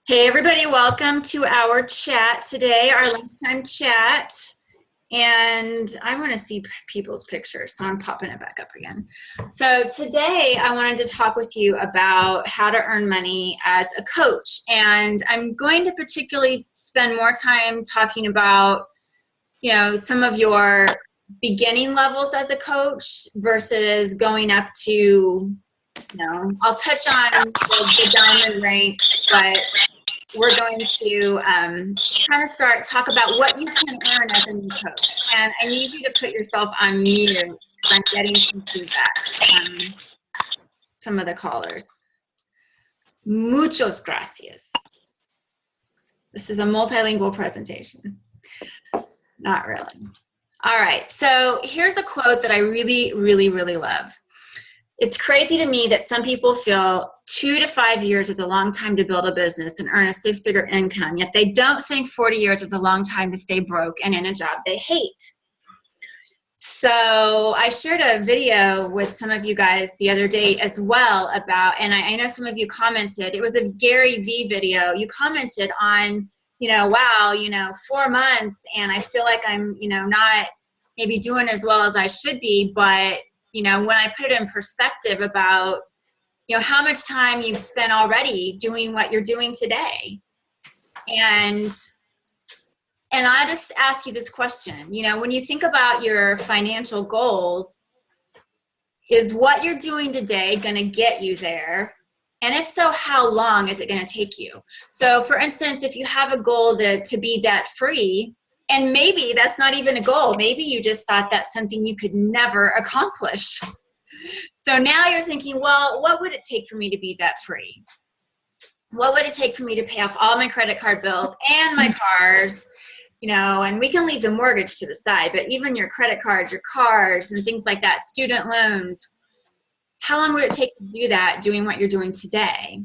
Hey everybody, welcome to our chat today, our lunchtime chat. And I want to see people's pictures, so I'm popping it back up again. So today I wanted to talk with you about how to earn money as a coach. And I'm going to particularly spend more time talking about, some of your beginning levels as a coach versus going up to, I'll touch on the diamond ranks, but we're going to kind of talk about what you can earn as a new coach. And I need you to put yourself on mute because I'm getting some feedback from some of the callers. Muchos gracias. This is a multilingual presentation. Not really. All right, so here's a quote that I really, really, really love. It's crazy to me that some people feel 2 to 5 years is a long time to build a business and earn a 6-figure income, yet they don't think 40 years is a long time to stay broke and in a job they hate. So I shared a video with some of you guys the other day as well about, and I know some of you commented, it was a Gary V video. You commented on, wow, 4 months and I feel like I'm, not maybe doing as well as I should be, but when I put it in perspective about, how much time you've spent already doing what you're doing today. And I just ask you this question, when you think about your financial goals, is what you're doing today going to get you there? And if so, how long is it going to take you? So for instance, if you have a goal to be debt free, and maybe that's not even a goal. Maybe you just thought that's something you could never accomplish. So now you're thinking, well, what would it take for me to be debt free? What would it take for me to pay off all my credit card bills and my cars? And we can leave the mortgage to the side, but even your credit cards, your cars and things like that, student loans, how long would it take to do that doing what you're doing today?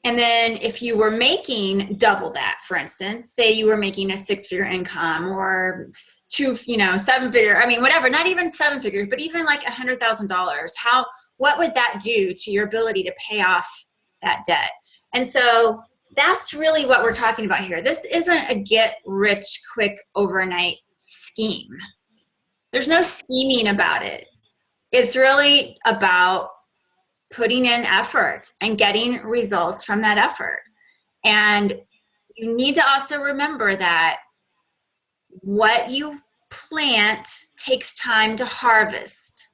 And then if you were making double that, for instance, say you were making a 6-figure income or 7-figure, whatever, not even 7 figures, but even like $100,000, what would that do to your ability to pay off that debt? And so that's really what we're talking about here. This isn't a get rich quick overnight scheme. There's no scheming about it. It's really about putting in effort and getting results from that effort. And you need to also remember that what you plant takes time to harvest.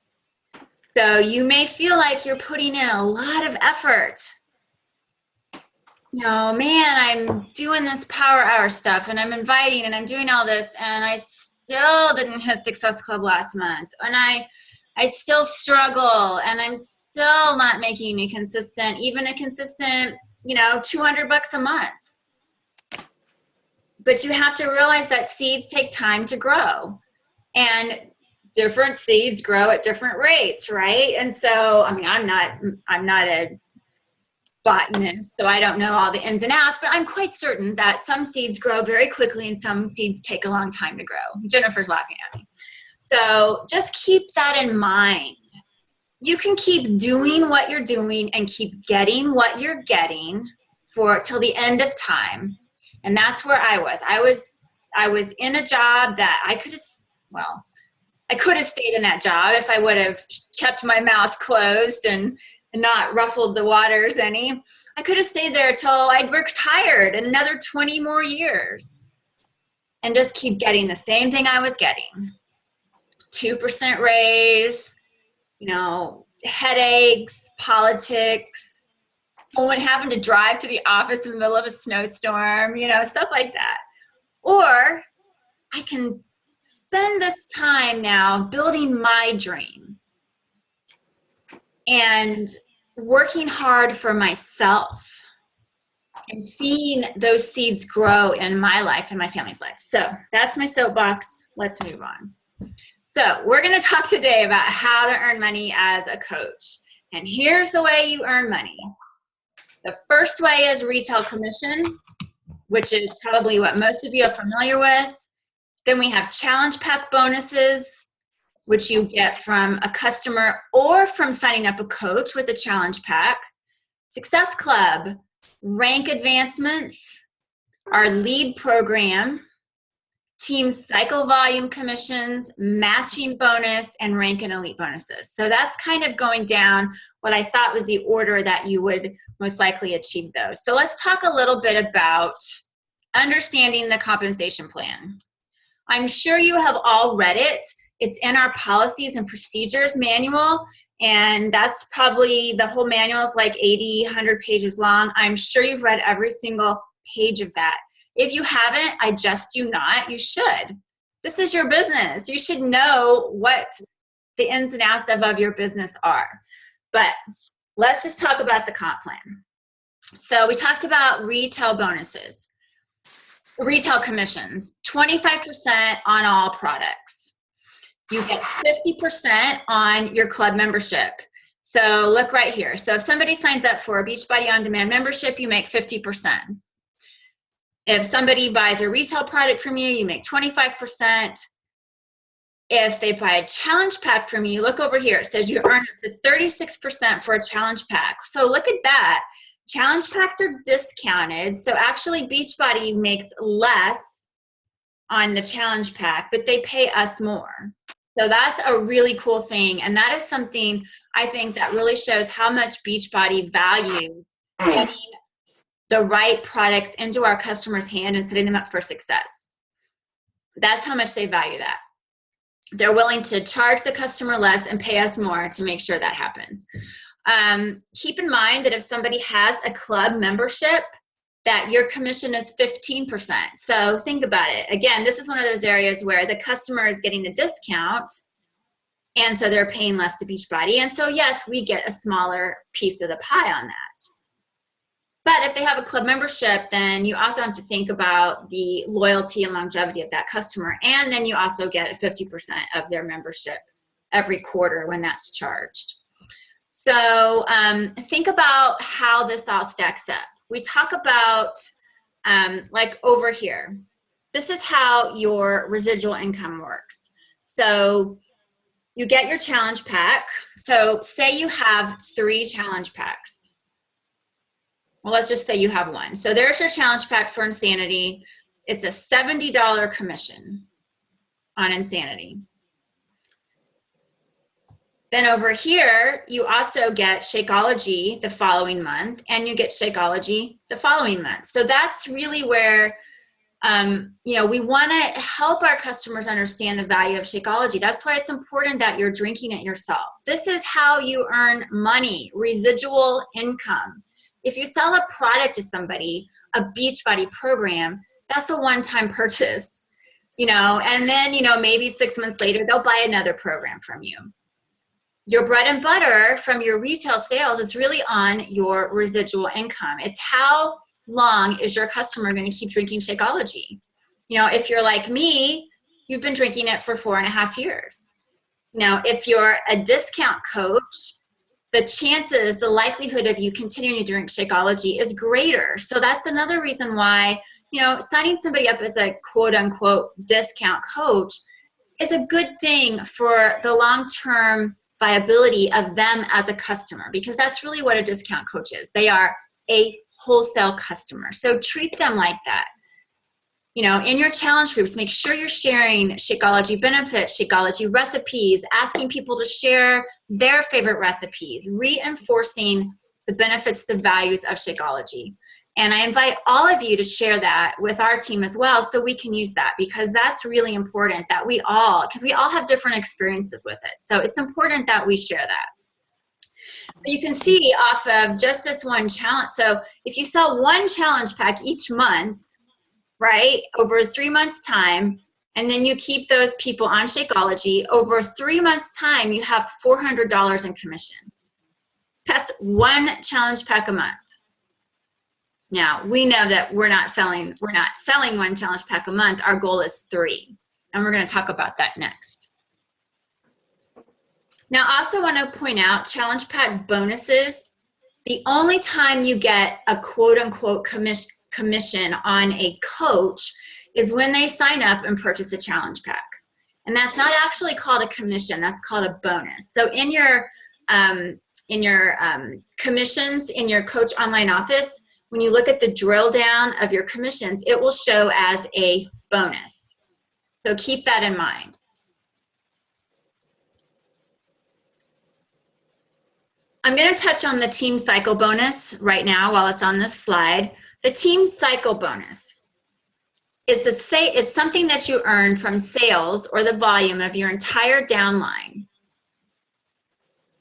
So you may feel like you're putting in a lot of effort. Man, I'm doing this power hour stuff and I'm inviting and I'm doing all this and I still didn't hit Success Club last month. And I still struggle and I'm still not making a consistent, $200 a month. But you have to realize that seeds take time to grow and different seeds grow at different rates, right? And so, I'm not a botanist, so I don't know all the ins and outs, but I'm quite certain that some seeds grow very quickly and some seeds take a long time to grow. Jennifer's laughing at me. So just keep that in mind. You can keep doing what you're doing and keep getting what you're getting till the end of time. And that's where I was. I was in a job that I could have stayed in that job if I would have kept my mouth closed and not ruffled the waters any. I could have stayed there till I'd retired another 20 more years and just keep getting the same thing I was getting. 2% raise, headaches, politics, having to drive to the office in the middle of a snowstorm, stuff like that. Or I can spend this time now building my dream and working hard for myself and seeing those seeds grow in my life and my family's life. So that's my soapbox. Let's move on. So we're going to talk today about how to earn money as a coach. And here's the way you earn money. The first way is retail commission, which is probably what most of you are familiar with. Then we have challenge pack bonuses, which you get from a customer or from signing up a coach with a challenge pack. Success Club, rank advancements, our lead program, team cycle volume commissions, matching bonus, and rank and elite bonuses. So that's kind of going down what I thought was the order that you would most likely achieve those. So let's talk a little bit about understanding the compensation plan. I'm sure you have all read it. It's in our policies and procedures manual, and that's probably, the whole manual is like 80, 100 pages long. I'm sure you've read every single page of that. If you haven't, I just do not. You should. This is your business. You should know what the ins and outs of your business are. But let's just talk about the comp plan. So we talked about retail bonuses, retail commissions, 25% on all products. You get 50% on your club membership. So look right here. So if somebody signs up for a Beachbody On Demand membership, you make 50%. If somebody buys a retail product from you, you make 25%. If they buy a challenge pack from you, look over here. It says you earn up to 36% for a challenge pack. So look at that. Challenge packs are discounted. So actually Beachbody makes less on the challenge pack, but they pay us more. So that's a really cool thing. And that is something I think that really shows how much Beachbody values getting the right products into our customers' hand and setting them up for success. That's how much they value that. They're willing to charge the customer less and pay us more to make sure that happens. Keep in mind that if somebody has a club membership, that your commission is 15%. So think about it. Again, this is one of those areas where the customer is getting a discount, and so they're paying less to Beachbody. And so yes, we get a smaller piece of the pie on that. But if they have a club membership, then you also have to think about the loyalty and longevity of that customer. And then you also get 50% of their membership every quarter when that's charged. So think about how this all stacks up. We talk about, like over here, this is how your residual income works. So you get your challenge pack. So say you have 3 challenge packs. Well, let's just say you have 1. So there's your challenge pack for Insanity. It's a $70 commission on Insanity. Then over here, you also get Shakeology the following month, and you get Shakeology the following month. So that's really where, we want to help our customers understand the value of Shakeology. That's why it's important that you're drinking it yourself. This is how you earn money, residual income. If you sell a product to somebody, a Beachbody program, that's a one-time purchase, and then, maybe 6 months later, they'll buy another program from you. Your bread and butter from your retail sales is really on your residual income. It's how long is your customer going to keep drinking Shakeology? If you're like me, you've been drinking it for 4.5 years. If you're a discount coach, the likelihood of you continuing to drink Shakeology is greater. So that's another reason why, signing somebody up as a quote unquote discount coach is a good thing for the long-term viability of them as a customer, because that's really what a discount coach is. They are a wholesale customer. So treat them like that. In your challenge groups, make sure you're sharing Shakeology benefits, Shakeology recipes, asking people to share their favorite recipes, reinforcing the benefits, the values of Shakeology. And I invite all of you to share that with our team as well, so we can use that, because that's really important that because we all have different experiences with it. So it's important that we share that. But you can see off of just this one challenge. So if you sell 1 challenge pack each month, right, over 3 months time, and then you keep those people on Shakeology, over 3 months time, you have $400 in commission. That's 1 challenge pack a month. Now, we know that we're not selling 1 challenge pack a month. Our goal is 3. And we're going to talk about that next. Now, I also want to point out challenge pack bonuses. The only time you get a quote unquote commission on a coach is when they sign up and purchase a challenge pack. And that's not actually called a commission. That's called a bonus. So in your commissions in your coach online office, when you look at the drill down of your commissions, it will show as a bonus. So keep that in mind. I'm going to touch on the team cycle bonus right now while it's on this slide. The team cycle bonus is it's something that you earn from sales or the volume of your entire downline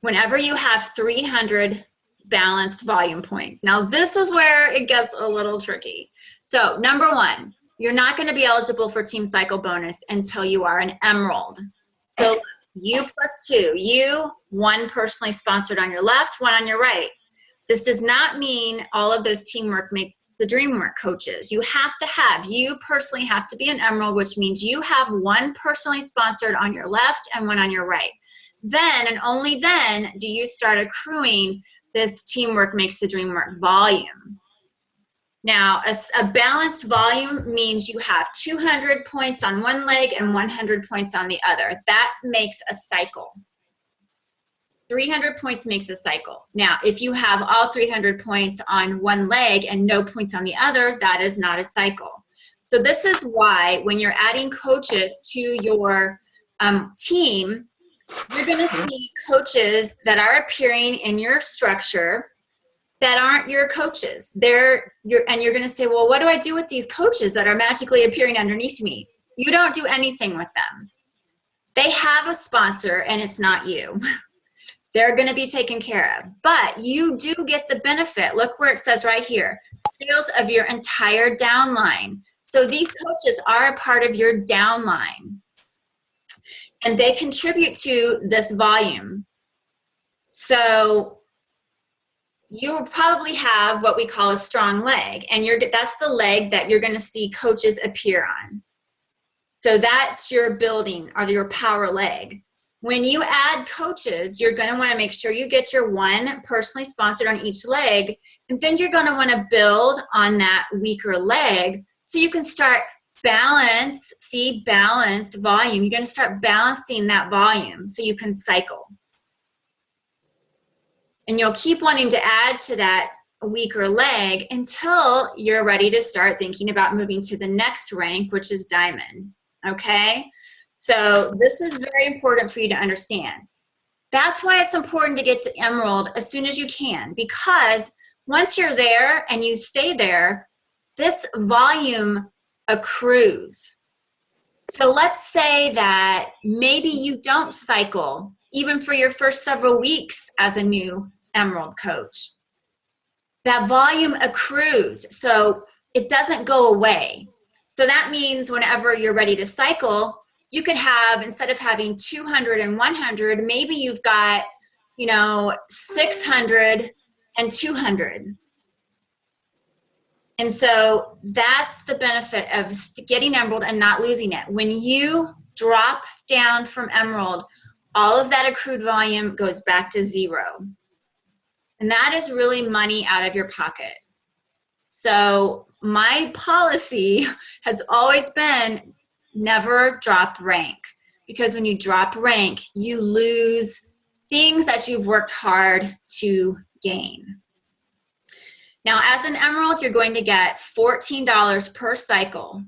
whenever you have 300 balanced volume points. Now, this is where it gets a little tricky. So, number one, you're not going to be eligible for team cycle bonus until you are an emerald. So, you plus 2, you, 1 personally sponsored on your left, 1 on your right. This does not mean all of those teamwork makes the dream work coaches. You personally have to be an emerald, which means you have 1 personally sponsored on your left and 1 on your right. Then and only then do you start accruing this teamwork makes the dream work volume. Now, a balanced volume means you have 200 points on one leg and 100 points on the other. That makes a cycle. 300 points makes a cycle. Now, if you have all 300 points on one leg and no points on the other, that is not a cycle. So this is why when you're adding coaches to your team, you're going to see coaches that are appearing in your structure that aren't your coaches. And you're going to say, well, what do I do with these coaches that are magically appearing underneath me? You don't do anything with them. They have a sponsor and it's not you. They're going to be taken care of. But you do get the benefit. Look where it says right here, sales of your entire downline. So these coaches are a part of your downline. And they contribute to this volume. So you will probably have what we call a strong leg. And that's the leg that you're going to see coaches appear on. So that's your building or your power leg. When you add coaches, you're going to want to make sure you get your 1 personally sponsored on each leg, and then you're going to want to build on that weaker leg so you can start balanced volume. You're going to start balancing that volume so you can cycle. And you'll keep wanting to add to that weaker leg until you're ready to start thinking about moving to the next rank, which is diamond. Okay? So this is very important for you to understand. That's why it's important to get to emerald as soon as you can, because once you're there and you stay there, this volume accrues. So let's say that maybe you don't cycle even for your first several weeks as a new emerald coach. That volume accrues, so it doesn't go away. So that means whenever you're ready to cycle, you could have, instead of having 200 and 100, maybe you've got, 600 and 200. And so that's the benefit of getting emerald and not losing it. When you drop down from emerald, all of that accrued volume goes back to 0. And that is really money out of your pocket. So my policy has always been never drop rank, because when you drop rank, you lose things that you've worked hard to gain. Now, as an emerald, you're going to get $14 per cycle.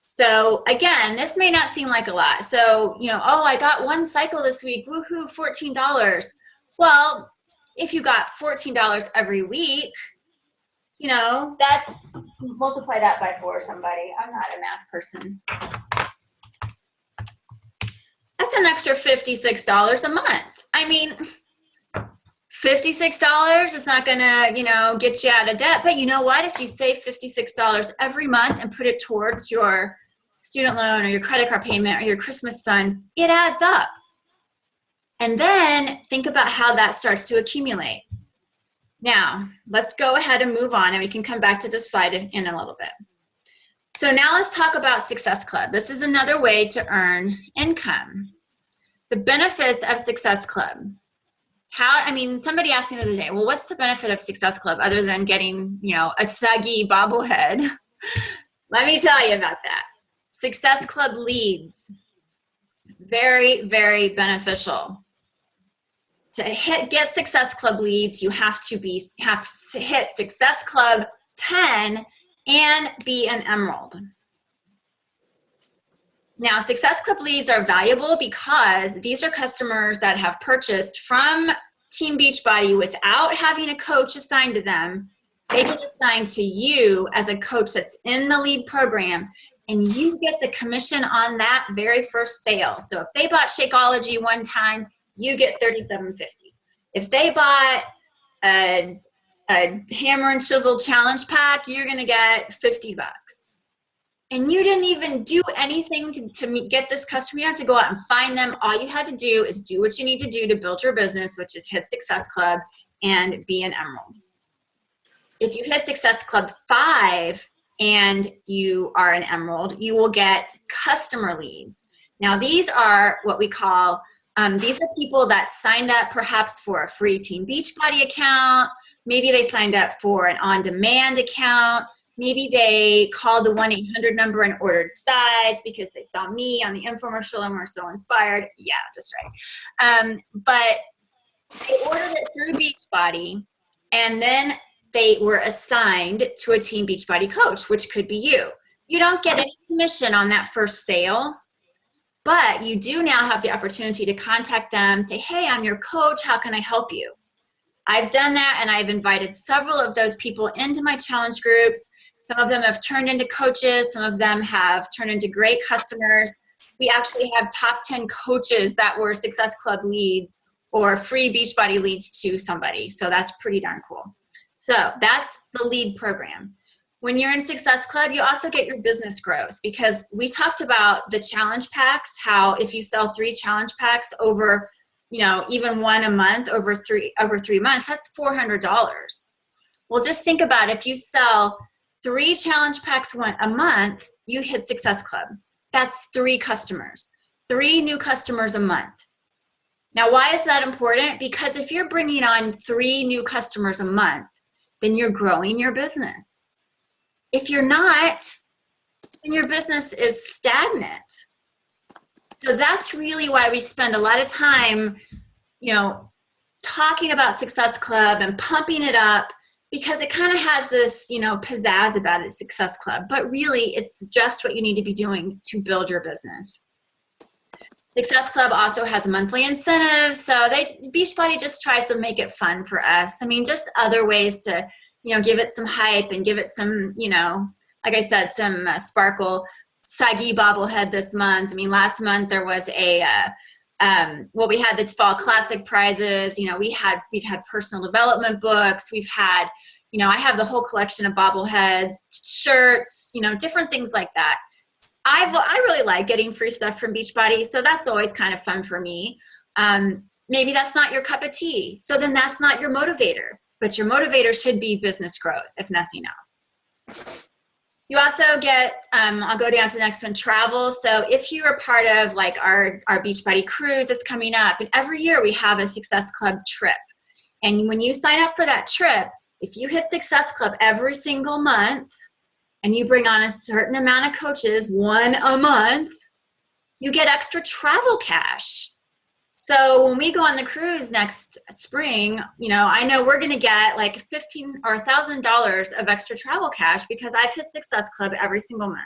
So again, this may not seem like a lot. So, oh, I got 1 cycle this week, woohoo, $14. Well, if you got $14 every week, that's, multiply that by 4, somebody. I'm not a math person. That's an extra $56 a month. I mean, $56 is not gonna, get you out of debt. But you know what? If you save $56 every month and put it towards your student loan or your credit card payment or your Christmas fund, it adds up. And then think about how that starts to accumulate. Now, let's go ahead and move on, and we can come back to this slide in a little bit. So now let's talk about Success Club. This is another way to earn income. The benefits of Success Club. Somebody asked me the other day, well, what's the benefit of Success Club other than getting, a saggy bobblehead? Let me tell you about that. Success Club leads. Very, very beneficial. get Success Club leads, you have to hit Success Club 10 and be an Emerald. Now, Success Club leads are valuable because these are customers that have purchased from Team Beachbody without having a coach assigned to them. They get assigned to you as a coach that's in the lead program, and you get the commission on that very first sale. So if they bought Shakeology one time, you get $37.50. If they bought a hammer and chisel challenge pack, you're gonna get $50. And you didn't even do anything to get this customer. You have to go out and find them. All you had to do is do what you need to do to build your business, which is hit Success Club and be an Emerald. If you hit Success Club 5 and you are an Emerald, you will get customer leads. Now, these are what we call, these are people that signed up perhaps for a free Team Beachbody account. Maybe they signed up for an on-demand account. Maybe they called the 1-800 number and ordered size because they saw me on the infomercial and were so inspired. Yeah, just right. But they ordered it through Beachbody, and then they were assigned to a Team Beachbody coach, which could be you. You don't get any commission on that first sale, but you do now have the opportunity to contact them, say, hey, I'm your coach. How can I help you? I've done that, and I've invited several of those people into my challenge groups. Some of them have turned into coaches. Some of them have turned into great customers. We actually have top 10 coaches that were Success Club leads or free Beachbody leads to somebody. So that's pretty darn cool. So that's the lead program. When you're in Success Club, you also get your business growth, because we talked about the challenge packs, how if you sell 3 challenge packs over, even one a month over three months, that's $400. Well, just think about if you sell 3 challenge packs a month, you hit Success Club. That's 3 customers, 3 new customers a month. Now, why is that important? Because if you're bringing on 3 new customers a month, then you're growing your business. If you're not, then your business is stagnant. So that's really why we spend a lot of time, talking about Success Club and pumping it up, because it kind of has this, pizzazz about it, Success Club. But really, it's just what you need to be doing to build your business. Success Club also has monthly incentives. So Beachbody just tries to make it fun for us. I mean, just other ways to, give it some hype and give it some, like I said, some sparkle. Sagi bobblehead this month. I mean, last month there was we had the fall classic prizes. We've had personal development books. We've had, I have the whole collection of bobbleheads, shirts, different things like that. I really like getting free stuff from Beachbody, so that's always kind of fun for me. Maybe that's not your cup of tea, so then that's not your motivator, but your motivator should be business growth, if nothing else. You also get, I'll go down to the next one, travel. So if you're a part of like our Beachbody cruise that's coming up, and every year we have a Success Club trip. And when you sign up for that trip, if you hit Success Club every single month, and you bring on a certain amount of coaches, 1 a month, you get extra travel cash. So when we go on the cruise next spring, I know we're gonna get like $1,500 or $1,000 of extra travel cash because I've hit Success Club every single month.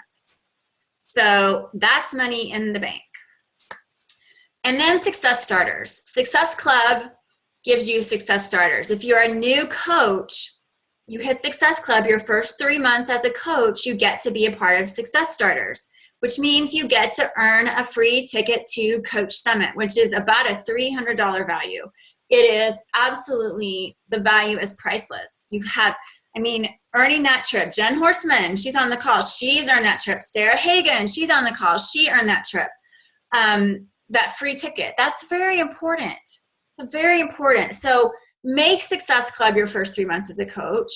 So that's money in the bank. And then Success Starters. Success Club gives you Success Starters. If you're a new coach, you hit Success Club, your first 3 months as a coach, you get to be a part of Success Starters, which means you get to earn a free ticket to Coach Summit, which is about a $300 value. It is absolutely, the value is priceless. Earning that trip. Jen Horseman, she's on the call. She's earned that trip. Sarah Hagen, she's on the call. She earned that trip. That free ticket. That's very important. It's very important. So make Success Club your first 3 months as a coach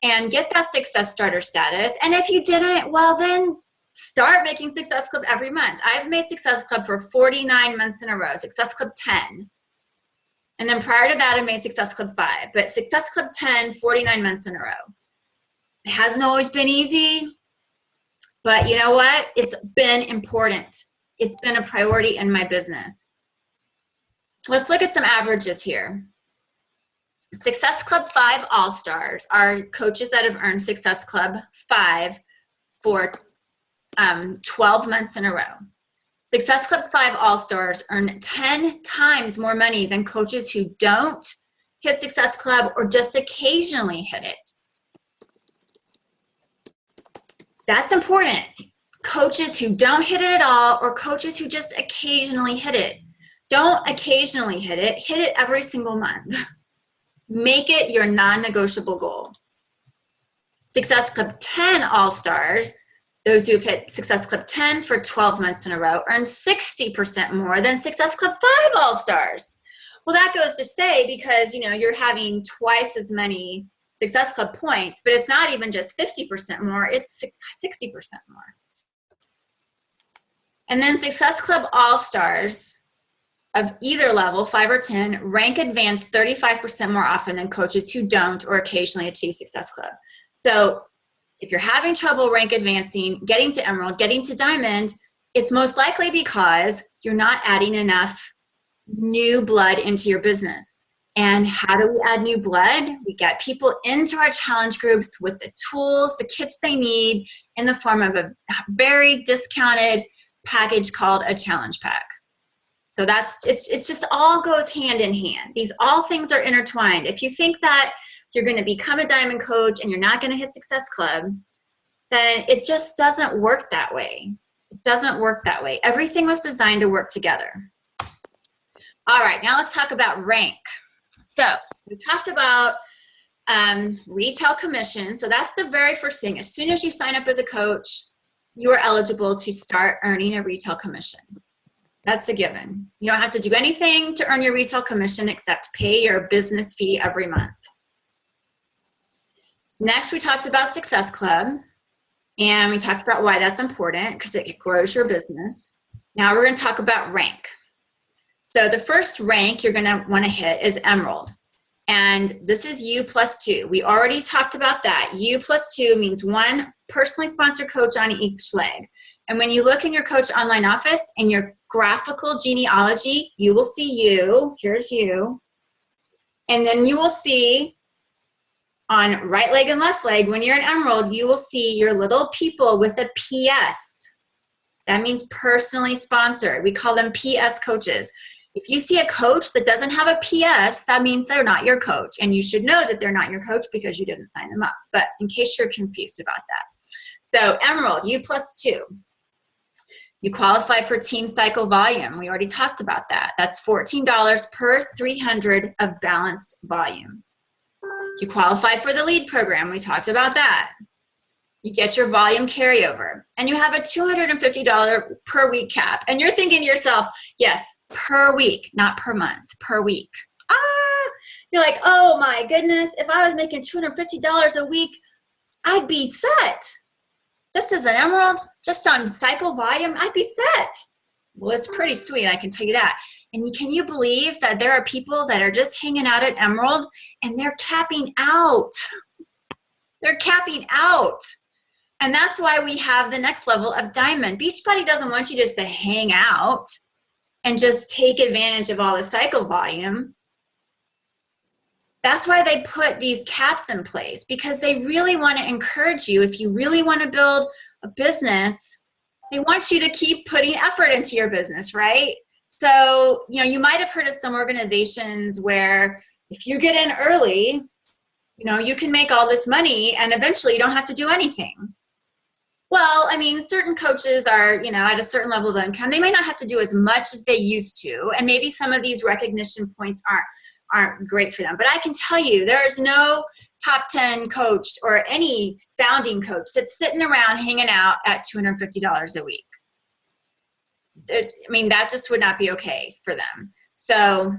and get that Success Starter status. And if you didn't, well then start making Success Club every month. I've made Success Club for 49 months in a row, Success Club 10. And then prior to that, I made Success Club 5. But Success Club 10, 49 months in a row. It hasn't always been easy, but you know what? It's been important. It's been a priority in my business. let's look at some averages here. Success Club 5 All-Stars are coaches that have earned Success Club 5 for 12 months in a row. Success Club 5 All-Stars earn 10 times more money than coaches who don't hit Success Club or just occasionally hit it. That's important. Coaches who don't hit it at all or coaches who just occasionally hit it. Don't occasionally hit it every single month. Make it your non-negotiable goal. Success Club 10 All-Stars, those who have hit Success Club 10 for 12 months in a row, earn 60% more than Success Club 5 All-Stars. Well, that goes to say because, you're having twice as many Success Club points, but it's not even just 50% more, it's 60% more. And then Success Club All-Stars of either level, 5 or 10, rank advanced 35% more often than coaches who don't or occasionally achieve Success Club. So if you're having trouble rank advancing, getting to Emerald, getting to Diamond, it's most likely because you're not adding enough new blood into your business. And how do we add new blood? We get people into our challenge groups with the tools, the kits they need in the form of a very discounted package called a challenge pack. So it's just all goes hand in hand. All things are intertwined. If you think that you're going to become a Diamond coach and you're not going to hit Success Club, then it just doesn't work that way. It doesn't work that way. Everything was designed to work together. All right, now let's talk about rank. So we talked about retail commission. So that's the very first thing. As soon as you sign up as a coach, you are eligible to start earning a retail commission. That's a given. You don't have to do anything to earn your retail commission except pay your business fee every month. Next, we talked about Success Club, and we talked about why that's important because it grows your business. Now we're going to talk about rank. So the first rank you're going to want to hit is Emerald, and this is U plus 2. We already talked about that. U plus 2 means one personally sponsored coach on each leg. And when you look in your coach online office, in your graphical genealogy, you will see you. Here's you. And then you will see on right leg and left leg, when you're an Emerald, you will see your little people with a PS. That means personally sponsored. We call them PS coaches. If you see a coach that doesn't have a PS, that means they're not your coach. And you should know that they're not your coach because you didn't sign them up. But in case you're confused about that. So Emerald, U plus 2. You qualify for Team Cycle Volume. We already talked about that. That's $14 per 300 of balanced volume. You qualify for the LEAD program. We talked about that. You get your volume carryover. And you have a $250 per week cap. And you're thinking to yourself, yes, per week, not per month, per week. You're like, oh my goodness, if I was making $250 a week, I'd be set. Just as an Emerald, just on cycle volume, I'd be set. Well, it's pretty sweet, I can tell you that. And can you believe that there are people that are just hanging out at Emerald and they're capping out? They're capping out. And that's why we have the next level of Diamond. Beachbody doesn't want you just to hang out and just take advantage of all the cycle volume. That's why they put these caps in place, because they really want to encourage you. If you really want to build a business, they want you to keep putting effort into your business, right? So, you might have heard of some organizations where if you get in early, you can make all this money and eventually you don't have to do anything. Well, I mean, certain coaches are, at a certain level of income. They might not have to do as much as they used to, and maybe some of these recognition points aren't great for them. But I can tell you, there's no top 10 coach or any founding coach that's sitting around hanging out at $250 a week. That just would not be okay for them. So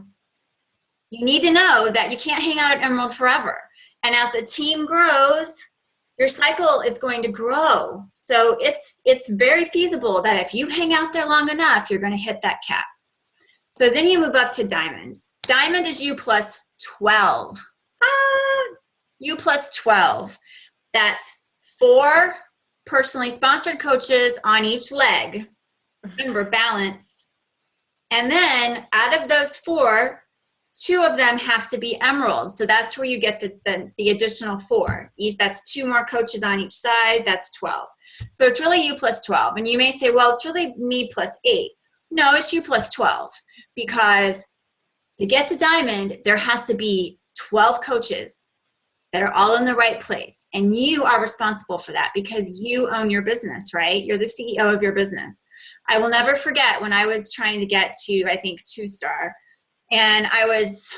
you need to know that you can't hang out at Emerald forever. And as the team grows, your cycle is going to grow. So it's very feasible that if you hang out there long enough, you're going to hit that cap. So then you move up to Diamond. Diamond is U plus 12. U plus 12. That's 4 personally sponsored coaches on each leg. Remember, balance. And then out of those 4, 2 of them have to be emerald. So that's where you get the additional 4. That's 2 more coaches on each side. That's 12. So it's really you plus 12. And you may say, well, it's really me plus 8. No, it's you plus 12. Because to get to diamond, there has to be 12 coaches that are all in the right place. And you are responsible for that because you own your business, right? You're the CEO of your business. I will never forget when I was trying to get to, I think, 2-star. And I was,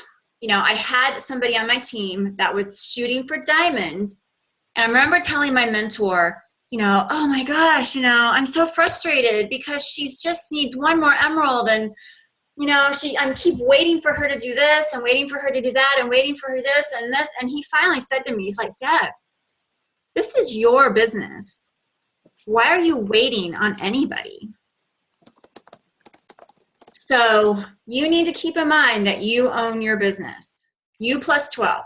I had somebody on my team that was shooting for diamond. And I remember telling my mentor, oh my gosh, I'm so frustrated because she just needs 1 more emerald. And I keep waiting for her to do this and waiting for her to do that and waiting for her this and this. And he finally said to me, he's like, Deb, this is your business. Why are you waiting on anybody? So you need to keep in mind that you own your business. You plus 12.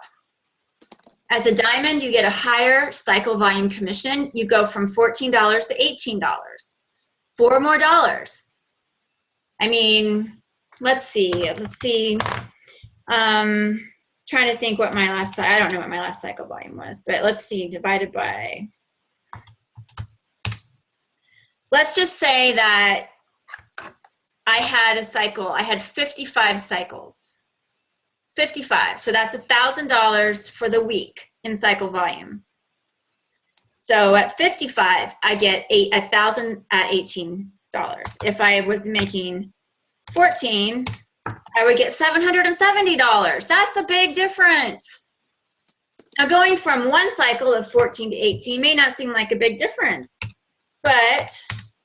As a diamond, you get a higher cycle volume commission. You go from $14 to $18. $4 more. I mean, let's see. Trying to think what my last, I don't know what my last cycle volume was, but let's see, divided by, let's just say that I had a cycle, I had 55 cycles. 55, so that's $1,000 for the week in cycle volume. So at 55, I get $1,000 at $18. If I was making 14, I would get $770. That's a big difference. Now going from one cycle of 14 to 18 may not seem like a big difference, but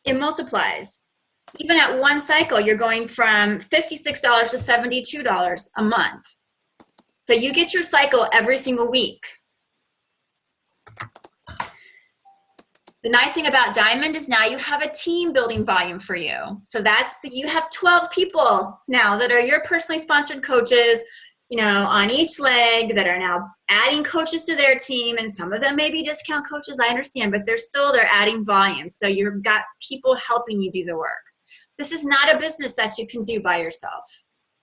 it multiplies. Even at one cycle, you're going from $56 to $72 a month. So you get your cycle every single week. The nice thing about Diamond is now you have a team building volume for you. So you have 12 people now that are your personally sponsored coaches, on each leg that are now adding coaches to their team. And some of them may be discount coaches, I understand, but they're adding volume. So you've got people helping you do the work. This is not a business that you can do by yourself.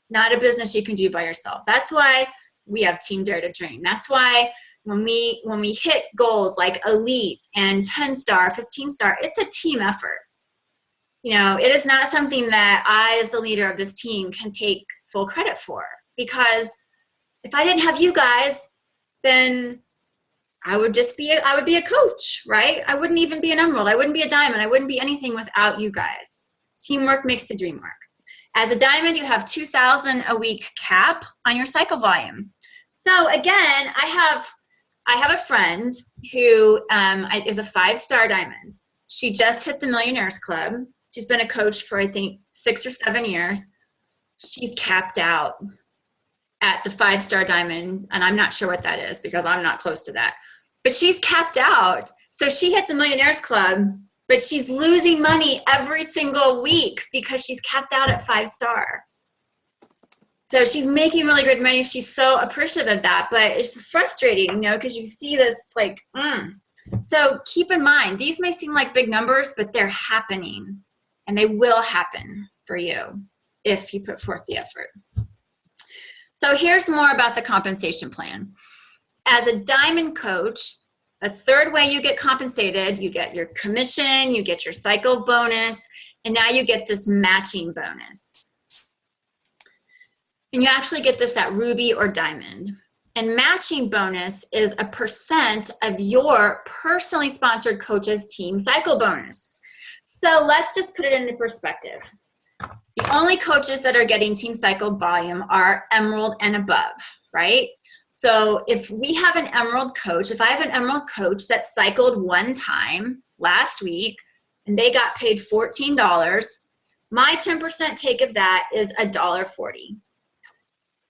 Not a business you can do by yourself. That's why we have Team Dare to Dream. That's why when we hit goals like elite and 10-star, 15-star, it's a team effort. It is not something that I, as the leader of this team, can take full credit for. Because if I didn't have you guys, then I would be a coach, right? I wouldn't even be an emerald. I wouldn't be a diamond. I wouldn't be anything without you guys. Teamwork makes the dream work. As a diamond, you have 2,000 a week cap on your cycle volume. So again, I have a friend who is a 5-star diamond. She just hit the Millionaires Club. She's been a coach for, I think, 6 or 7 years. She's capped out at the 5-star diamond, and I'm not sure what that is because I'm not close to that. But she's capped out. So she hit the Millionaires Club, but she's losing money every single week because she's capped out at 5-star. So she's making really good money. She's so appreciative of that, but it's frustrating, because you see this So keep in mind, these may seem like big numbers, but they're happening, and they will happen for you if you put forth the effort. So here's more about the compensation plan. As a diamond coach, a third way you get compensated, you get your commission, you get your cycle bonus, and now you get this matching bonus. And you actually get this at ruby or diamond. And matching bonus is a % of your personally sponsored coach's team cycle bonus. So let's just put it into perspective. The only coaches that are getting team cycle volume are emerald and above, right? So if we have an emerald coach, if I have an emerald coach that cycled one time last week and they got paid $14, my 10% take of that is $1.40.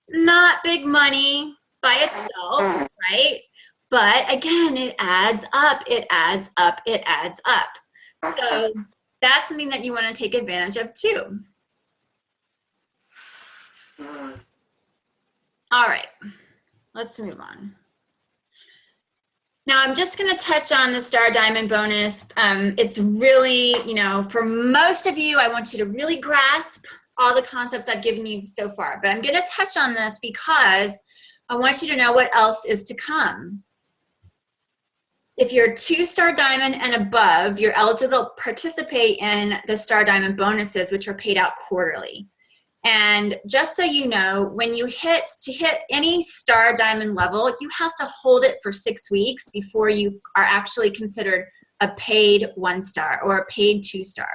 Not big money by itself, right? But again, it adds up, it adds up, it adds up. So that's something that you want to take advantage of too. All right, let's move on. Now I'm just going to touch on the Star Diamond bonus. It's really, for most of you, I want you to really grasp all the concepts I've given you so far, but I'm going to touch on this because I want you to know what else is to come. If you're 2-star diamond and above, you're eligible to participate in the star diamond bonuses, which are paid out quarterly. And just so you know, when you hit any star diamond level, you have to hold it for 6 weeks before you are actually considered a paid 1-star or a paid 2-star.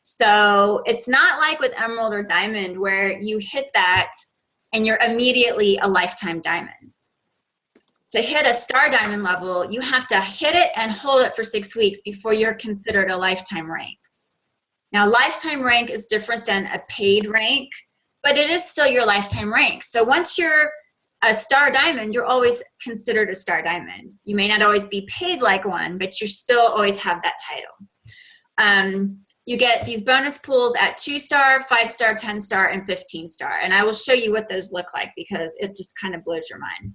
So it's not like with emerald or diamond where you hit that and you're immediately a lifetime diamond. To hit a star diamond level, you have to hit it and hold it for 6 weeks before you're considered a lifetime rank. Now, lifetime rank is different than a paid rank, but it is still your lifetime rank. So once you're a star diamond, you're always considered a star diamond. You may not always be paid like one, but you still always have that title. You get these bonus pools at 2-star, 5-star, 10-star, and 15-star. And I will show you what those look like because it just kind of blows your mind.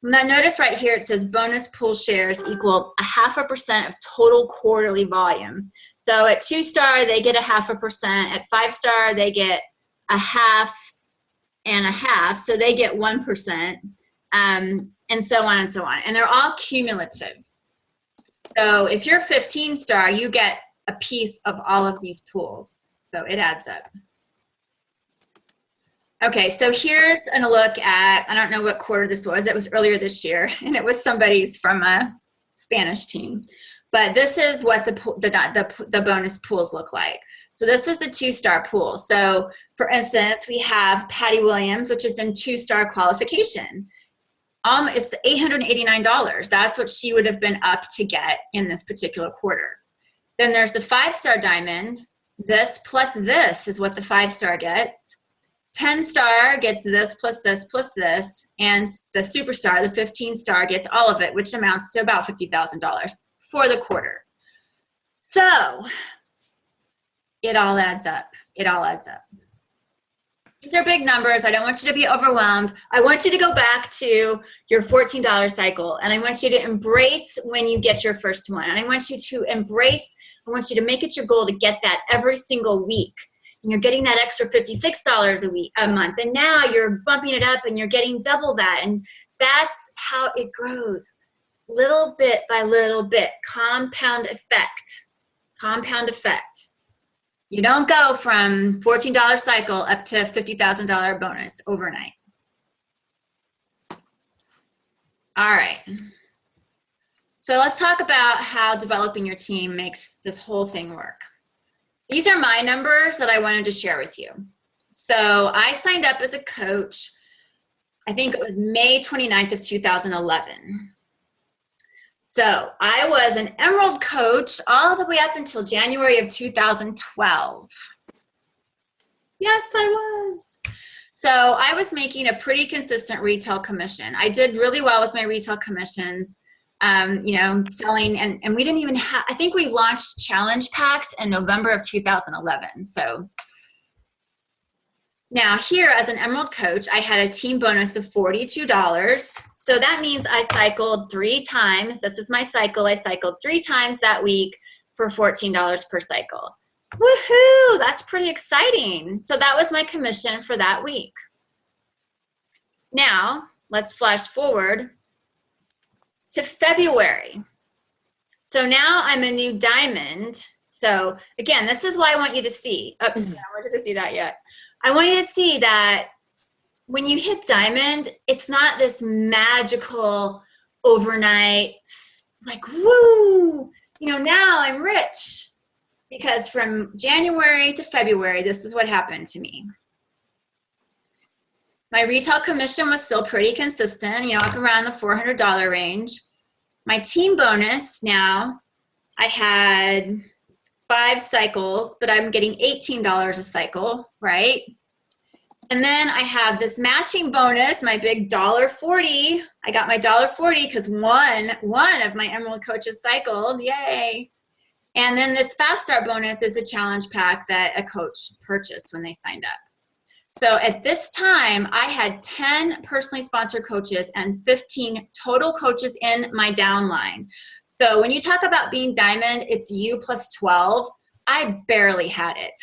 Now notice right here it says bonus pool shares equal 0.5% of total quarterly volume. So at 2-star, they get 0.5%. At 5-star, they get 0.5 and 0.5. So they get 1%, and so on and so on. And they're all cumulative. So if you're 15-star, you get a piece of all of these pools. So it adds up. Okay, so here's a look at, I don't know what quarter this was. It was earlier this year, and it was somebody's from a Spanish team. But this is what the bonus pools look like. So this was the 2-star pool. So for instance, we have Patty Williams, which is in 2-star qualification. It's $889. That's what she would have been up to get in this particular quarter. Then there's the 5-star diamond. This plus this is what the 5-star gets. 10-star gets this plus this plus this, and the superstar, the 15-star, gets all of it, which amounts to about $50,000 for the quarter. So it all adds up. It all adds up. These are big numbers. I don't want you to be overwhelmed. I want you to go back to your $14 cycle, and I want you to embrace when you get your first one. And I want you to embrace, I want you to make it your goal to get that every single week. And you're getting that extra $56 a month. And now you're bumping it up and you're getting double that. And that's how it grows. Little bit by little bit. Compound effect. Compound effect. You don't go from $14 cycle up to $50,000 bonus overnight. All right. So let's talk about how developing your team makes this whole thing work. These are my numbers that I wanted to share with you. So I signed up as a coach, I think it was May 29th of 2011. So I was an Emerald coach all the way up until January of 2012. Yes, I was. So I was making a pretty consistent retail commission. I did really well with my retail commissions. You know, selling, and we didn't even have, I think we launched challenge packs in November of 2011. So now here as an Emerald coach, I had a team bonus of $42. So that means I cycled 3 times. This is my cycle. I cycled 3 times that week for $14 per cycle. Woohoo! That's pretty exciting. So that was my commission for that week. Now let's flash forward to February. So now I'm a new diamond. So again, this is why I want you to see. Oops, I don't want you to see that yet. I want you to see that when you hit diamond, it's not this magical overnight, like, woo, you know, now I'm rich. Because from January to February, this is what happened to me. My retail commission was still pretty consistent, you know, up around the $400 range. My team bonus now, I had 5 cycles, but I'm getting $18 a cycle, right? And then I have this matching bonus, my big $1.40. I got my $1.40 because one of my Emerald coaches cycled, yay. And then this Fast Start bonus is a challenge pack that a coach purchased when they signed up. So at this time, I had 10 personally sponsored coaches and 15 total coaches in my downline. So when you talk about being diamond, it's you plus 12. I barely had it.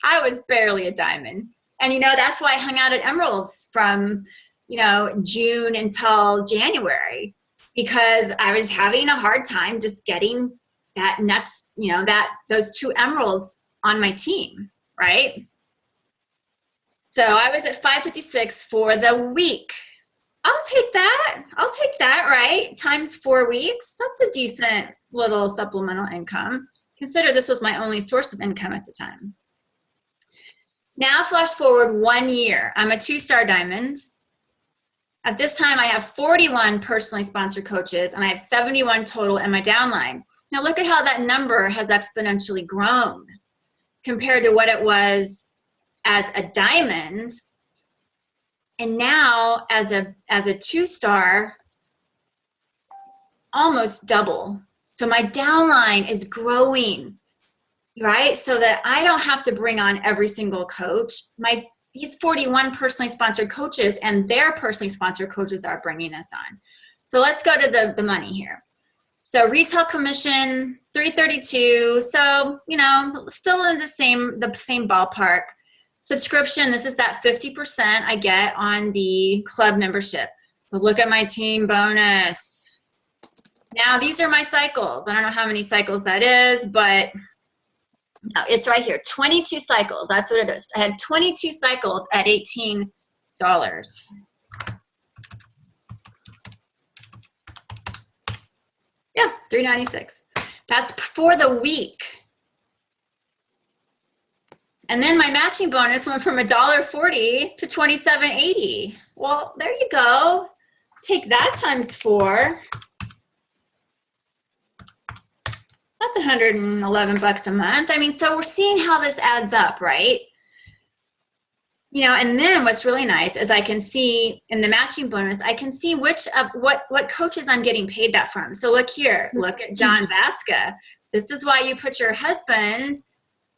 I was barely a diamond. And, you know, that's why I hung out at Emeralds from, you know, June until January, because I was having a hard time just getting that next, you know, those 2 Emeralds on my team, right? So I was at 556 for the week. I'll take that, right? Times 4 weeks. That's a decent little supplemental income. Consider this was my only source of income at the time. Now flash forward 1 year. I'm a 2-star diamond. At this time, I have 41 personally sponsored coaches, and I have 71 total in my downline. Now look at how that number has exponentially grown compared to what it was as a diamond. And now as a 2-star, almost double. So my downline is growing, right? So that I don't have to bring on every single coach. These 41 personally sponsored coaches and their personally sponsored coaches are bringing us on. So let's go to the money here. So retail commission, $332. So, you know, still in the same ballpark. Subscription, this is that 50% I get on the club membership. But look at my team bonus. Now these are my cycles. I don't know how many cycles that is, but no, it's right here. 22 cycles. That's what it is. I had 22 cycles at $18. Yeah, $396. That's for the week. And then my matching bonus went from $1.40 to $27.80. Well, there you go. Take that times 4. That's 111 bucks a month. I mean, so we're seeing how this adds up, right? You know, and then what's really nice is I can see in the matching bonus, I can see what coaches I'm getting paid that from. So look here, look at John Baska. This is why you put your husband,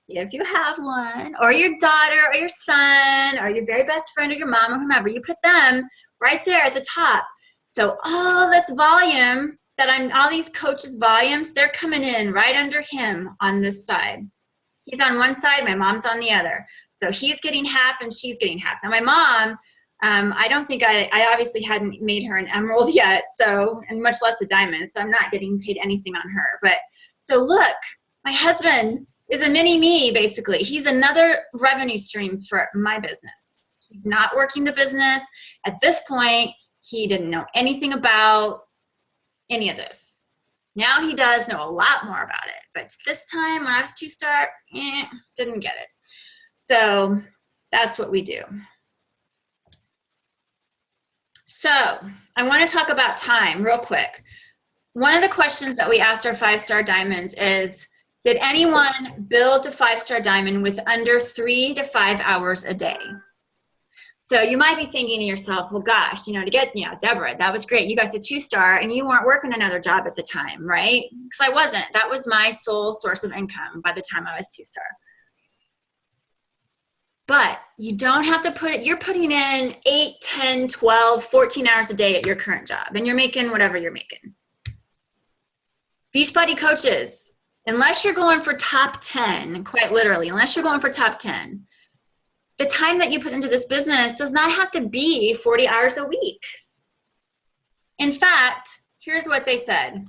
if you have one, or your daughter or your son or your very best friend or your mom or whomever, you put them right there at the top. So all this volume all these coaches' volumes, they're coming in right under him on this side. He's on one side, my mom's on the other. So he's getting half and she's getting half. Now my mom, I don't think I obviously hadn't made her an emerald yet, so, and much less a diamond, so I'm not getting paid anything on her. But so look, my husband is a mini me, basically. He's another revenue stream for my business. He's not working the business. At this point, he didn't know anything about any of this. Now he does know a lot more about it. But this time when I was 2-star, didn't get it. So that's what we do. So I want to talk about time real quick. One of the questions that we asked our 5-star diamonds is, did anyone build a 5-star diamond with under 3 to 5 hours a day? So you might be thinking to yourself, well, gosh, you know, Deborah, that was great. You got to 2-star and you weren't working another job at the time, right? Because I wasn't. That was my sole source of income by the time I was 2-star. But you don't have to put it, you're putting in 8, 10, 12, 14 hours a day at your current job, and you're making whatever you're making. Beachbody coaches, unless you're going for top 10, quite literally, unless you're going for top 10, the time that you put into this business does not have to be 40 hours a week. In fact, here's what they said.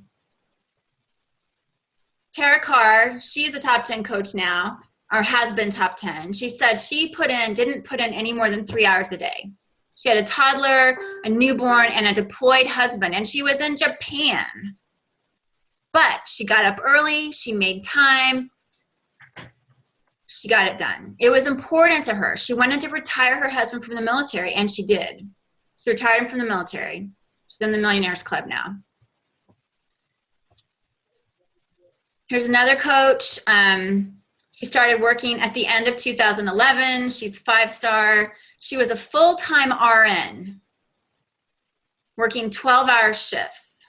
Tara Carr, she's a top 10 coach now, or has been top 10. She said she didn't put in any more than 3 hours a day. She had a toddler, a newborn, and a deployed husband, and she was in Japan. But she got up early, she made time, she got it done. It was important to her. She wanted to retire her husband from the military, and she did. She retired him from the military. She's in the Millionaires Club now. Here's another coach. She started working at the end of 2011. She's 5-star. She was a full-time RN, working 12-hour shifts.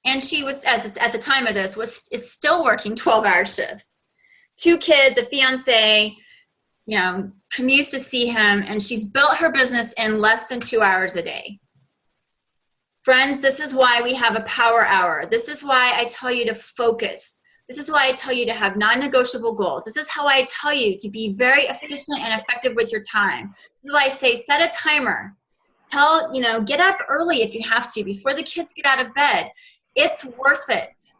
And she was, at the time of this, is still working 12-hour shifts. 2 kids, a fiance, you know, commutes to see him, and she's built her business in less than 2 hours a day. Friends, this is why we have a power hour. This is why I tell you to focus. This is why I tell you to have non-negotiable goals. This is how I tell you to be very efficient and effective with your time. This is why I say set a timer. Get up early if you have to, before the kids get out of bed. It's worth it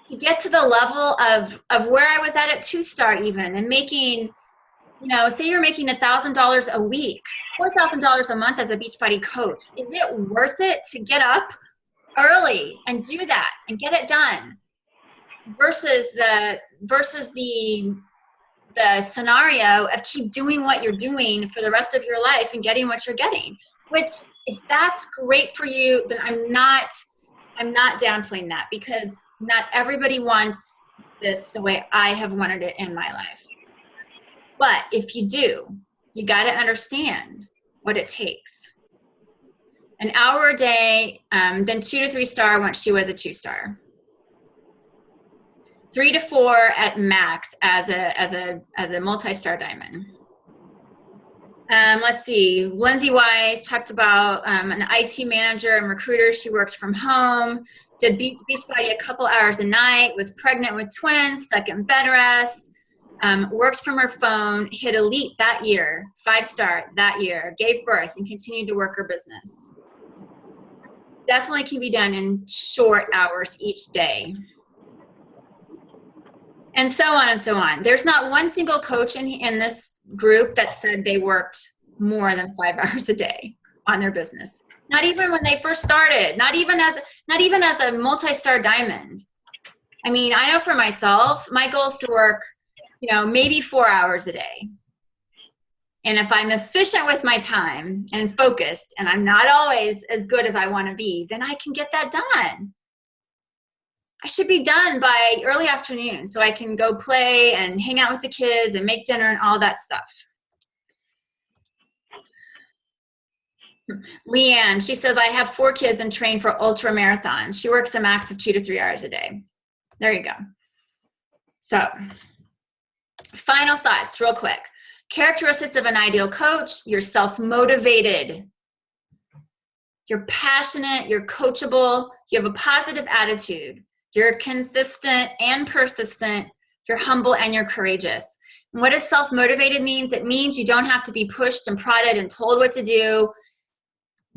to get to the level of where I was at 2-star even, and making, say you're making $1,000 a week, $4,000 a month as a Beachbody coach. Is it worth it to get up early and do that and get it done versus the scenario of keep doing what you're doing for the rest of your life and getting what you're getting? Which, if that's great for you, then I'm not downplaying that, because not everybody wants this the way I have wanted it in my life. But if you do, you got to understand what it takes. An hour a day, then 2 to 3 star once she was a 2-star. 3 to 4 at max as a multi-star diamond. Let's see. Lindsay Wise talked about an IT manager and recruiter. She worked from home, did Beachbody a couple hours a night, was pregnant with twins, stuck in bed rest, worked from her phone, hit elite that year, 5-star that year, gave birth, and continued to work her business. Definitely can be done in short hours each day. And so on and so on. There's not one single coach in this group that said they worked more than 5 hours a day on their business. Not even when they first started, not even as a multi-star diamond. I mean, I know for myself, my goal is to work, maybe 4 hours a day. And if I'm efficient with my time and focused, and I'm not always as good as I want to be, then I can get that done. I should be done by early afternoon so I can go play and hang out with the kids and make dinner and all that stuff. Leanne, she says, I have 4 kids and train for ultra marathons. She works a max of 2 to 3 hours a day. There you go. So, final thoughts real quick. Characteristics of an ideal coach: you're self-motivated, you're passionate, you're coachable, you have a positive attitude, you're consistent and persistent, you're humble, and you're courageous. And what does self-motivated means? It means you don't have to be pushed and prodded and told what to do.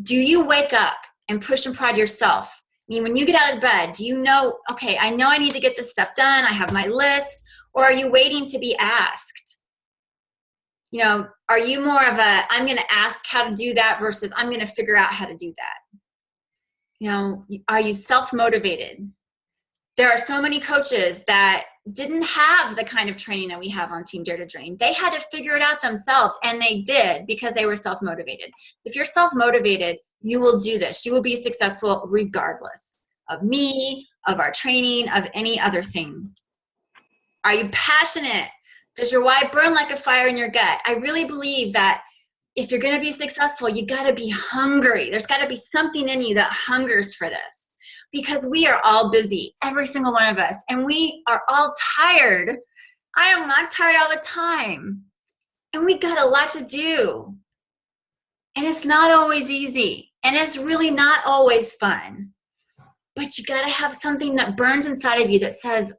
Do you wake up and push and prod yourself? I mean, when you get out of bed, do you know, okay, I know I need to get this stuff done, I have my list, or are you waiting to be asked? Are you more of a, I'm going to ask how to do that versus I'm going to figure out how to do that? Are you self-motivated? There are so many coaches that didn't have the kind of training that we have on Team Dare to Dream. They had to figure it out themselves, and they did because they were self-motivated. If you're self-motivated, you will do this. You will be successful regardless of me, of our training, of any other thing. Are you passionate? Does your why burn like a fire in your gut? I really believe that if you're going to be successful, you got to be hungry. There's got to be something in you that hungers for this, because we are all busy, every single one of us, and we are all tired. I am not tired all the time, and we got a lot to do, and it's not always easy, and it's really not always fun, but you got to have something that burns inside of you that says,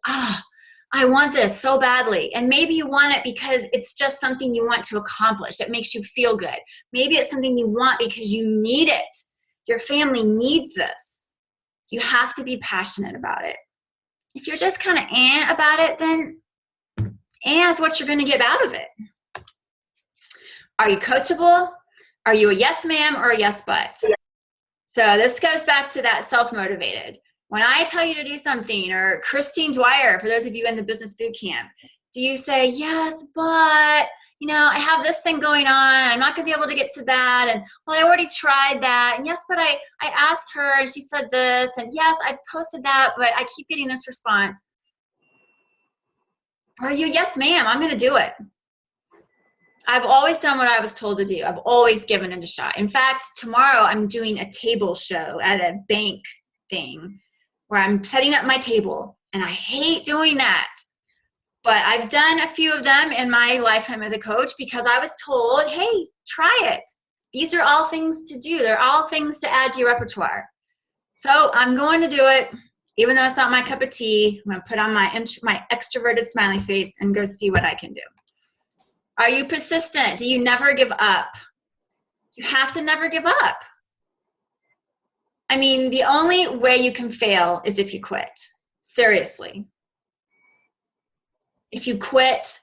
I want this so badly. And maybe you want it because it's just something you want to accomplish. It makes you feel good. Maybe it's something you want because you need it. Your family needs this. You have to be passionate about it. If you're just kind of about it, then is what you're going to get out of it. Are you coachable? Are you a yes ma'am or a yes but? So this goes back to that self-motivated. When I tell you to do something, or Christine Dwyer, for those of you in the business boot camp, do you say, yes, but, I have this thing going on, I'm not going to be able to get to that, and, well, I already tried that, and yes, but I asked her, and she said this, and yes, I posted that, but I keep getting this response. Or are you, yes, ma'am, I'm going to do it. I've always done what I was told to do. I've always given it a shot. In fact, tomorrow I'm doing a table show at a bank thing, where I'm setting up my table, and I hate doing that. But I've done a few of them in my lifetime as a coach because I was told, hey, try it. These are all things to do. They're all things to add to your repertoire. So I'm going to do it. Even though it's not my cup of tea, I'm going to put on my extroverted smiley face and go see what I can do. Are you persistent? Do you never give up? You have to never give up. I mean, the only way you can fail is if you quit. Seriously. If you quit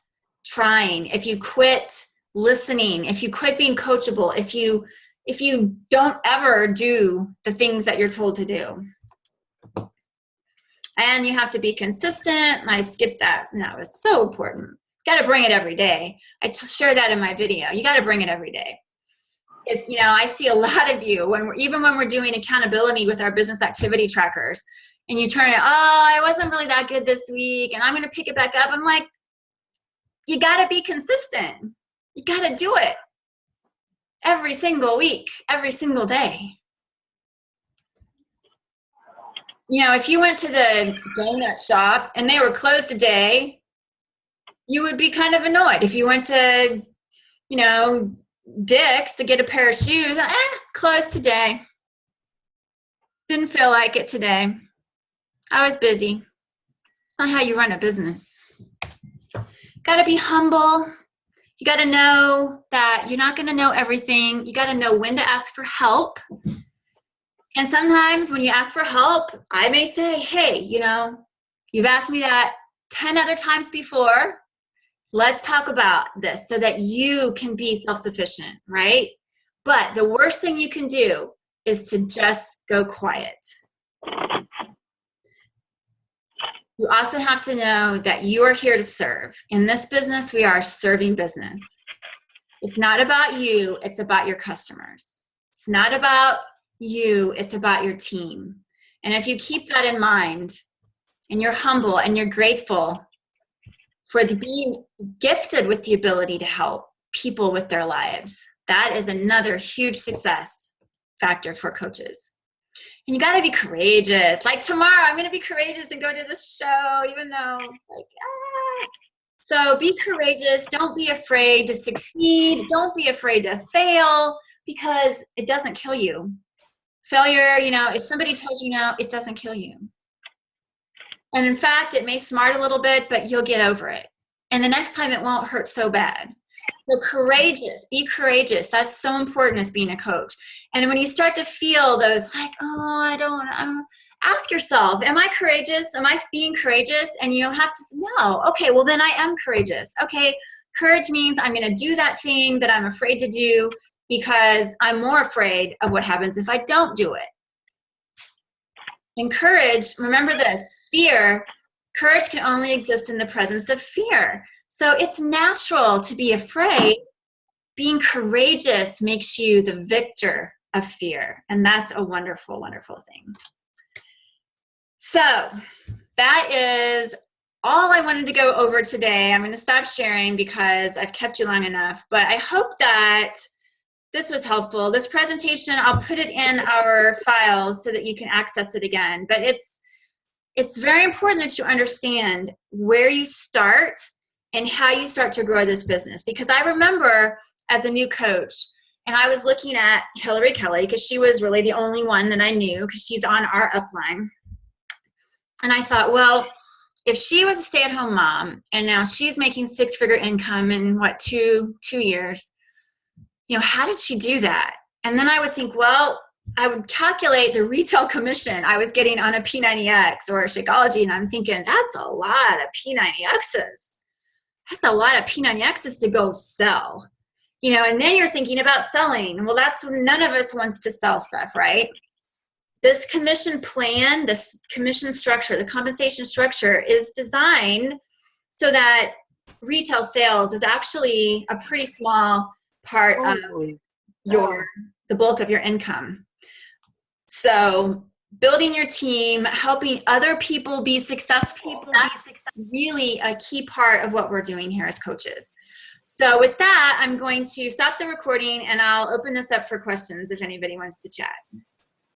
trying, if you quit listening, if you quit being coachable, if you don't ever do the things that you're told to do. And you have to be consistent. And I skipped that, and that was so important. Got to bring it every day. I share that in my video. You got to bring it every day. If I see a lot of you even when we're doing accountability with our business activity trackers, and you turn it, I wasn't really that good this week, and I'm going to pick it back up. I'm like, you got to be consistent. You got to do it every single week, every single day. If you went to the donut shop and they were closed today, you would be kind of annoyed. If you went to, Dick's to get a pair of shoes, closed today. Didn't feel like it today. I was busy. It's not how you run a business. Got to be humble. You got to know that you're not going to know everything. You got to know when to ask for help. And sometimes when you ask for help, I may say, hey, you've asked me that 10 other times before. Let's talk about this so that you can be self-sufficient, right? But the worst thing you can do is to just go quiet. You also have to know that you are here to serve. In this business, we are serving business. It's not about you, it's about your customers. It's not about you, it's about your team. And if you keep that in mind, and you're humble and you're grateful for being gifted with the ability to help people with their lives, that is another huge success factor for coaches. And you got to be courageous. Like tomorrow, I'm going to be courageous and go to this show, even though it's like, So be courageous. Don't be afraid to succeed. Don't be afraid to fail, because it doesn't kill you. Failure, if somebody tells you no, it doesn't kill you. And in fact, it may smart a little bit, but you'll get over it. And the next time it won't hurt so bad. So courageous, be courageous. That's so important as being a coach. And when you start to feel those like, ask yourself, am I courageous? Am I being courageous? And you'll have to say, no. Okay, well then I am courageous. Okay, courage means I'm going to do that thing that I'm afraid to do because I'm more afraid of what happens if I don't do it. And courage, remember this, courage can only exist in the presence of fear. So it's natural to be afraid. Being courageous makes you the victor of fear. And that's a wonderful, wonderful thing. So that is all I wanted to go over today. I'm going to stop sharing because I've kept you long enough. But I hope that this was helpful. This presentation, I'll put it in our files so that you can access it again. But it's very important that you understand where you start and how you start to grow this business. Because I remember as a new coach, and I was looking at Hillary Kelly because she was really the only one that I knew because she's on our upline. And I thought, well, if she was a stay-at-home mom and now she's making six-figure income in, 2 years, how did she do that? And then I would think, well, I would calculate the retail commission I was getting on a P90X or a Shakeology, and I'm thinking, that's a lot of P90Xs. That's a lot of P90Xs to go sell. And then you're thinking about selling. Well, that's none of us wants to sell stuff, right? This commission plan, this commission structure, the compensation structure is designed so that retail sales is actually a pretty small part of the bulk of your income. So building your team, helping other people be successful, that's really a key part of what we're doing here as coaches. So with that, I'm going to stop the recording and I'll open this up for questions if anybody wants to chat.